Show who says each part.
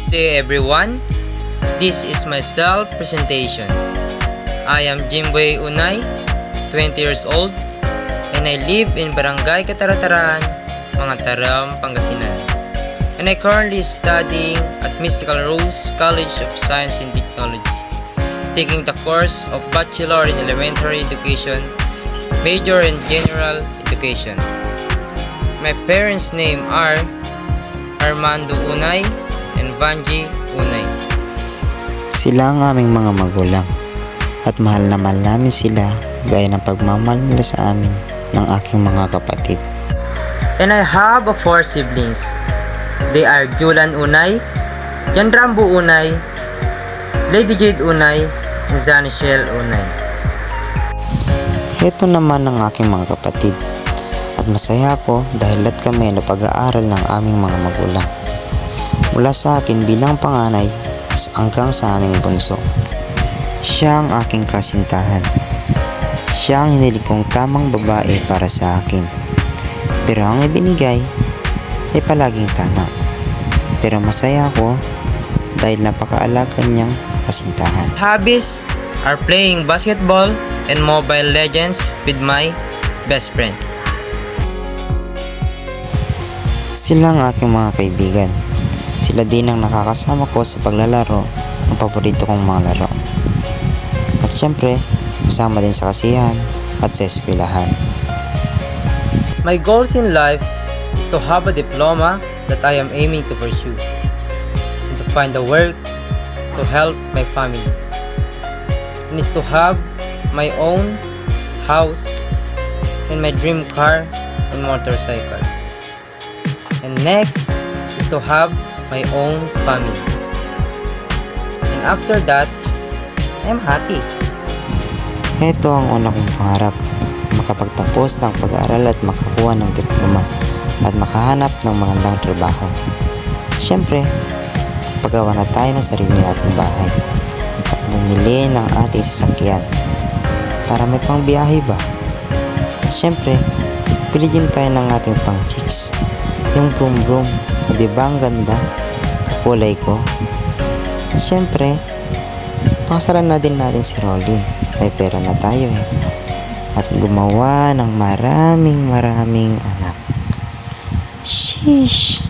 Speaker 1: day everyone, this is my self-presentation. I am Jimboy Unay, 20 years old, and I live in Barangay Katarataran, Mangantaram, Pangasinan. And I currently studying at Mystical Rose College of Science and Technology, taking the course of Bachelor in Elementary Education, Major in General Education. My parents' name are Armando Unay and Vanji Unay.
Speaker 2: Sila ang aming mga magulang at mahal na mahal namin sila gaya ng pagmamahal nila sa amin ng aking mga kapatid.
Speaker 1: And I have 4 siblings. They are Julan Unay, Jan Rambo Unay, Lady Jade Unay, and Zanichel Unay.
Speaker 2: Ito naman ang aking mga kapatid at masaya ako dahil lahat kami na pag-aaral ng aming mga magulang. Mula sa akin bilang panganay hanggang sa aming bunso. Siya ang aking kasintahan. Siya ang hiniling kong tamang babae para sa akin. Pero ang ibinigay ay palaging tama. Pero masaya ako dahil napakaalaga niyang kasintahan.
Speaker 1: Hobbies are playing basketball and Mobile Legends with my best friend.
Speaker 2: Sila ang aking mga kaibigan. Sila din ang nakakasama ko sa paglalaro ng paborito kong mga laro. At syempre, kasama din sa kasiyahan at sa eskwelahan.
Speaker 1: My goals in life is to have a diploma that I am aiming to pursue, and to find a work to help my family, and is to have my own house and my dream car and motorcycle. And next is to have my own family. And after that, I'm happy.
Speaker 2: Ito ang una kong pangarap, makapagtapos ng pag-aaral at makakuha ng diploma at makahanap ng magandang trabaho. Siyempre, paggawa na tayo ng sarili nating bahay at bumili ng ating sasakyan para may pangbiyahe ba. At siyempre, pili din tayo ng ating pang chicks, yung broom broom, diba ang ganda, kulay ko. At siyempre, pakasalan na din natin si Rolin, may pera na tayo at gumawa ng maraming anak. Sheesh!